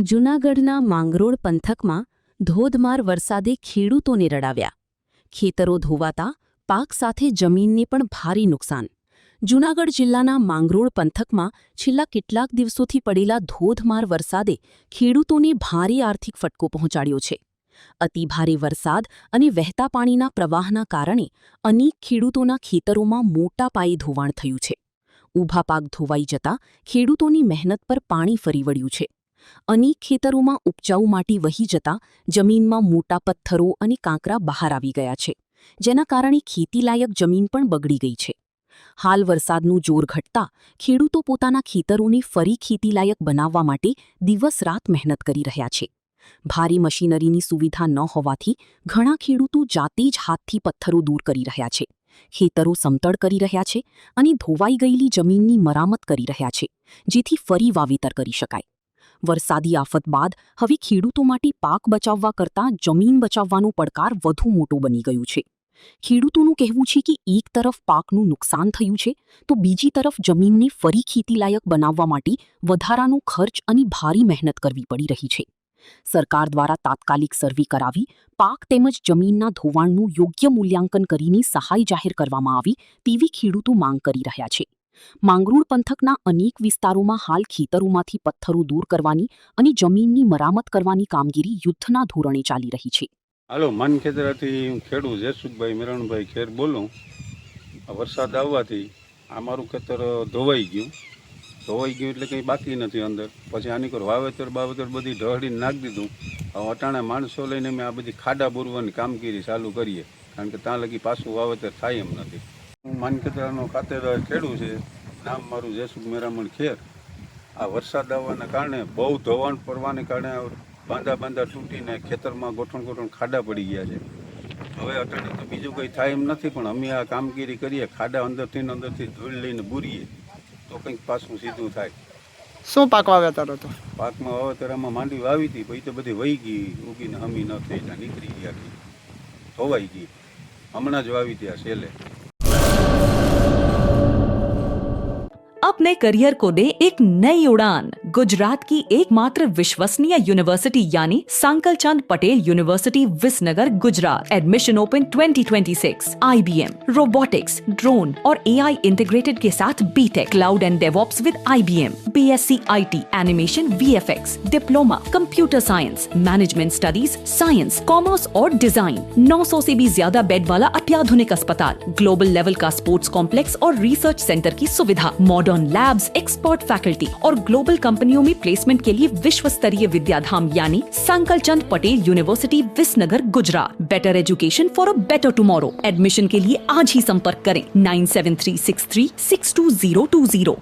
જૂનાગઢના માંગરોળ પંથકમાં ધોધમાર વરસાદે ખેડૂતોને રડાવ્યા. ખેતરો ધોવાતા પાક સાથે જમીનને પણ ભારે નુકસાન. જૂનાગઢ જિલ્લાના માંગરોળ પંથકમાં છેલ્લા કેટલાક દિવસોથી પડેલા ધોધમાર વરસાદે ખેડૂતોને ભારે આર્થિક ફટકો પહોંચાડ્યો છે. અતિભારે વરસાદ અને વહેતા પાણીના પ્રવાહના કારણે અનેક ખેડૂતોના ખેતરોમાં મોટા પાયે ધોવાણ થયું છે. ઊભા પાક ધોવાઈ જતા ખેડૂતોની મહેનત પર પાણી ફરી વળ્યું છે. અનેક ખેતરોમાં ઉપજાઉ માટી વહી જતા જમીનમાં મોટા પથ્થરો અને કાંકરા બહાર આવી ગયા છે, જેના કારણે ખેતીલાયક જમીન પણ બગડી ગઈ છે. હાલ વરસાદનું જોર ઘટતા ખેડૂતો પોતાના ખેતરોને ફરી ખેતીલાયક બનાવવા માટે દિવસ-રાત મહેનત કરી રહ્યા છે. ભારે મશીનરીની સુવિધા ન હોવાથી ઘણા ખેડૂતો જાતે જ હાથથી પથ્થરો દૂર કરી રહ્યા છે, ખેતરો સમતળ કરી રહ્યા છે અને ધોવાઈ ગયેલી જમીનની મરામત કરી રહ્યા છે, જેથી ફરી વાવેતર કરી શકાય. વરસાદી આફત બાદ હવે ખેડૂતો માટે પાક બચાવવા કરતાં જમીન બચાવવાનો પડકાર વધુ મોટો બની ગયું છે. ખેડૂતોનું કહેવું છે કે એક તરફ પાકનું નુકસાન થયું છે તો બીજી તરફ જમીનને ફરી ખેતીલાયક બનાવવા માટે વધારાનો ખર્ચ અને ભારે મહેનત કરવી પડી રહી છે. સરકાર દ્વારા તાત્કાલિક સર્વે કરાવી પાક તેમજ જમીનના ધોવાણનું યોગ્ય મૂલ્યાંકન કરીને સહાય જાહેર કરવામાં આવી તેવી ખેડૂતો માંગ કરી રહ્યા છે. માંગરોળ પંથકના અનેક વિસ્તારોમાં હાલ ખેતરોમાંથી પથ્થરો દૂર કરવાની અને જમીનની મરામત કરવાની કામગીરી યુદ્ધના ધોરણે ચાલી રહી છે. હાલો, મન ખેતરાથી હું ખેડૂત જયસુખભાઈ મિરણભાઈ ખેર બોલું. વરસાદ આવવાથી આ મારું ખેતર ધોવાઈ ગયું એટલે કંઈ બાકી નથી અંદર. પછી આની પર વાવેતર બધી ઢળીને નાખી દીધું. હવે અટાણે માણસો લઈને અમે આ બધી ખાડા બોરવાની કામગીરી ચાલુ કરીએ, કારણ કે ત્યાં લગી પાછું વાવેતર થાય એમ નથી. હું માનખેતરાનો ખાતેદાર ખેડૂત છે, નામ મારું જયસુખ મેરામણ ખેર. આ વરસાદ આવવાના કારણે બહુ ધોવાણ પડવાને કારણે બાંધા તૂટીને ખેતરમાં ગોઠણ ખાડા પડી ગયા છે. હવે અટાણે તો બીજું કંઈ થાય એમ નથી, પણ અમે આ કામગીરી કરીએ, ખાડા અંદરથી ધૂળ લઈને બુરીએ તો કંઈક પાછું સીધું થાય. શું પાક વાવેતર હતો? પાકમાં વાવેતરમાં માંડવી વાવી હતી, પછી તો બધી વહી ગઈ, ઉગીને હમી ન થઈ, નીકળી ગયા, ધોવાઈ ગઈ. હમણાં જ વાવી ત્યાં છેલ્લે. अपने करियर को दे एक नई उड़ान। गुजरात की एकमात्र विश्वसनीय यूनिवर्सिटी यानी Sankalchand Patel university Visnagar Gujarat. Admission open 2026। IBM, robotics, drone और AI इंटीग्रेटेड के साथ BTech, cloud and DevOps with IBM, BSc IT, animation VFX, diploma computer science, management studies, science, commerce और डिजाइन। 900 से भी ज्यादा बेड वाला अत्याधुनिक अस्पताल, ग्लोबल लेवल का स्पोर्ट्स कॉम्प्लेक्स और रिसर्च सेंटर की सुविधा, मॉडर्न लैब्स, एक्सपर्ट फैकल्टी और ग्लोबल कंपनियों में प्लेसमेंट के लिए विश्व स्तरीय विद्याधाम यानी Sankalchand Patel university Visnagar Gujarat. Better education for a better tomorrow. एडमिशन के लिए आज ही संपर्क करें 9736362020।